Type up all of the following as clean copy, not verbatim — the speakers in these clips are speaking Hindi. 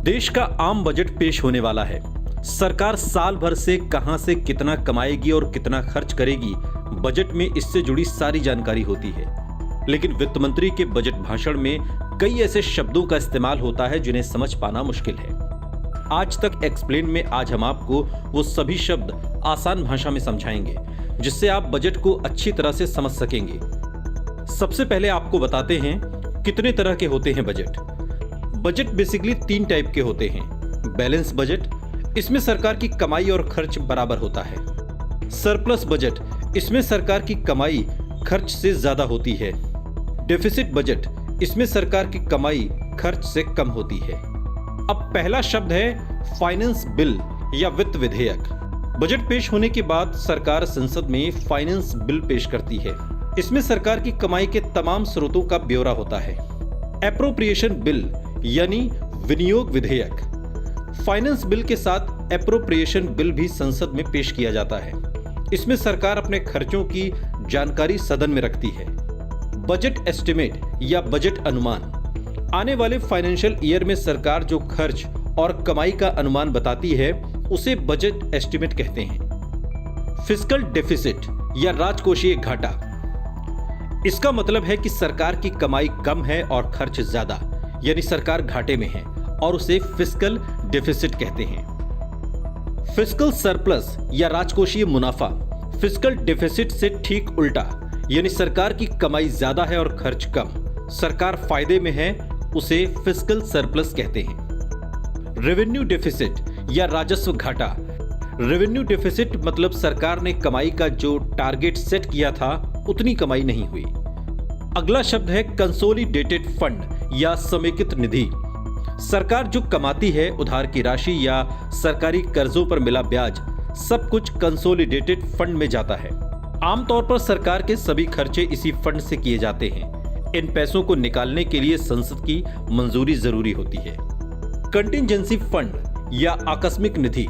देश का आम बजट पेश होने वाला है। सरकार साल भर से कहां से कितना कमाएगी और कितना खर्च करेगी, बजट में इससे जुड़ी सारी जानकारी होती है। लेकिन वित्त मंत्री के बजट भाषण में कई ऐसे शब्दों का इस्तेमाल होता है जिन्हें समझ पाना मुश्किल है। आज तक एक्सप्लेन में आज हम आपको वो सभी शब्द आसान भाषा में समझाएंगे जिससे आप बजट को अच्छी तरह से समझ सकेंगे। सबसे पहले आपको बताते हैं कितने तरह के होते हैं बजट। बजट बेसिकली 3 टाइप के होते हैं। बैलेंस बजट, इसमें सरकार की कमाई और खर्च बराबर होता है। सरप्लस बजट, इसमें सरकार की कमाई खर्च से ज्यादा होती है। डेफिसिट बजट, इसमें सरकार की कमाई खर्च से कम होती है। अब पहला शब्द है फाइनेंस बिल या वित्त विधेयक। बजट पेश होने के बाद सरकार संसद में फाइनेंस बिल पेश करती है। इसमें सरकार की कमाई के तमाम स्रोतों का ब्यौरा होता है। एप्रोप्रिएशन बिल यानी विनियोग विधेयक, फाइनेंस बिल के साथ एप्रोप्रिएशन बिल भी संसद में पेश किया जाता है। इसमें सरकार अपने खर्चों की जानकारी सदन में रखती है। बजट एस्टिमेट या बजट अनुमान, आने वाले फाइनेंशियल ईयर में सरकार जो खर्च और कमाई का अनुमान बताती है उसे बजट एस्टिमेट कहते हैं। फिस्कल डेफिसिट या राजकोषीय घाटा, इसका मतलब है कि सरकार की कमाई कम है और खर्च ज्यादा, यानी सरकार घाटे में है और उसे फिस्कल डेफिसिट कहते हैं। फिस्कल सरप्लस या राजकोषीय मुनाफा, फिस्कल डेफिसिट से ठीक उल्टा, यानी सरकार की कमाई ज्यादा है और खर्च कम, सरकार फायदे में है, उसे फिस्कल सरप्लस कहते हैं। रेवेन्यू डेफिसिट या राजस्व घाटा, रेवेन्यू डेफिसिट मतलब सरकार ने कमाई का जो टारगेट सेट किया था उतनी कमाई नहीं हुई। अगला शब्द है कंसोलिडेटेड फंड या समेकित निधि। सरकार जो कमाती है, उधार की राशि या सरकारी कर्जों पर मिला ब्याज, सब कुछ कंसोलिडेटेड फंड में जाता है। आमतौर पर सरकार के सभी खर्चे इसी फंड से किए जाते हैं। इन पैसों को निकालने के लिए संसद की मंजूरी जरूरी होती है। कंटिजेंसी फंड या आकस्मिक निधि,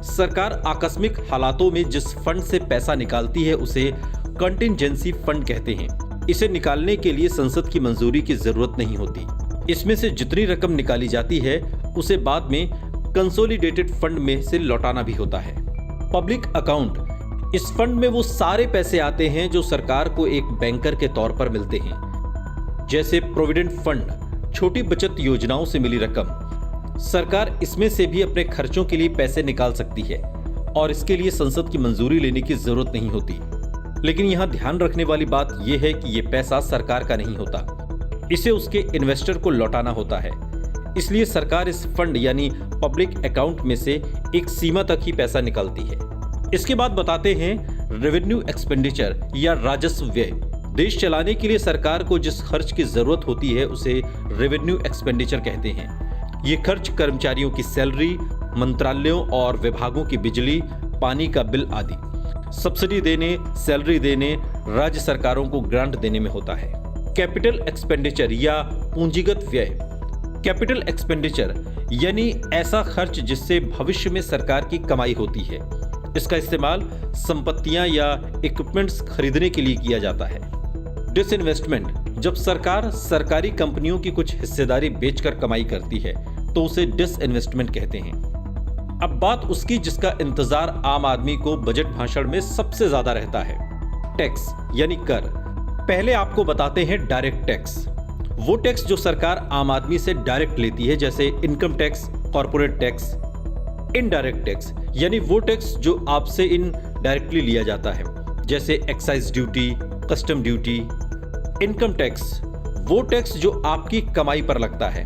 सरकार आकस्मिक हालातों में जिस फंड से पैसा निकालती है उसे कंटिजेंसी फंड कहते हैं। इसे निकालने के लिए संसद की मंजूरी की जरूरत नहीं होती। इसमें से जितनी रकम निकाली जाती है उसे बाद में कंसोलिडेटेड फंड में से लौटाना भी होता है। पब्लिक अकाउंट, इस फंड में वो सारे पैसे आते हैं जो सरकार को एक बैंकर के तौर पर मिलते हैं, जैसे प्रोविडेंट फंड, छोटी बचत योजनाओं से मिली रकम। सरकार इसमें से भी अपने खर्चों के लिए पैसे निकाल सकती है और इसके लिए संसद की मंजूरी लेने की जरूरत नहीं होती। लेकिन यहां ध्यान रखने वाली बात यह है कि यह पैसा सरकार का नहीं होता, इसे उसके इन्वेस्टर को लौटाना होता है। इसलिए सरकार इस फंड यानी पब्लिक अकाउंट में से एक सीमा तक ही पैसा निकालती है। इसके बाद बताते हैं रेवेन्यू एक्सपेंडिचर या राजस्व व्यय। देश चलाने के लिए सरकार को जिस खर्च की जरूरत होती है उसे रेवेन्यू एक्सपेंडिचर कहते हैं। ये खर्च कर्मचारियों की सैलरी, मंत्रालयों और विभागों की बिजली, पानी का बिल आदि, सब्सिडी देने, सैलरी देने, राज्य सरकारों को ग्रांट देने में होता है। कैपिटल एक्सपेंडिचर या पूंजीगत व्यय, कैपिटल एक्सपेंडिचर यानी ऐसा खर्च जिससे भविष्य में सरकार की कमाई होती है। इसका इस्तेमाल संपत्तियां या इक्विपमेंट्स खरीदने के लिए किया जाता है। डिसइन्वेस्टमेंट, जब सरकार सरकारी कंपनियों की कुछ हिस्सेदारी बेचकर कमाई करती है तो उसे डिसइन्वेस्टमेंट कहते हैं। अब बात उसकी जिसका इंतजार आम आदमी को बजट भाषण में सबसे ज्यादा रहता है, टैक्स यानी कर। पहले आपको बताते हैं डायरेक्ट टैक्स, वो टैक्स जो सरकार आम आदमी से डायरेक्ट लेती है, जैसे income tax, corporate tax. Indirect tax यानी वो टैक्स जो आपसे इनडायरेक्टली लिया जाता है, जैसे excise duty, custom duty. Income tax, वो टैक्स जो आपकी कमाई पर लगता है।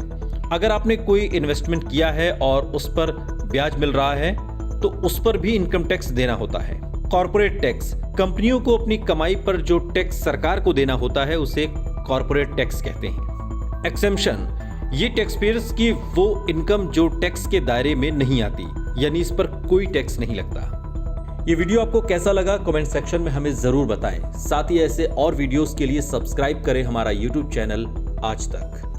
अगर आपने कोई इन्वेस्टमेंट किया है और उस पर ब्याज मिल रहा है तो उस पर भी इनकम टैक्स देना होता है। कॉर्पोरेट टैक्स, कंपनियों को अपनी कमाई पर जो टैक्स सरकार को देना होता है उसे कॉर्पोरेट टैक्स कहते हैं। एक्सेम्पशन, ये टैक्स पेयर्स की वो इनकम जो टैक्स के दायरे में नहीं आती, यानी इस पर कोई टैक्स नहीं लगता। ये वीडियो आपको कैसा लगा कमेंट सेक्शन में हमें जरूर बताएं। साथ ही ऐसे और वीडियोस के लिए सब्सक्राइब करें हमारा YouTube चैनल आज तक।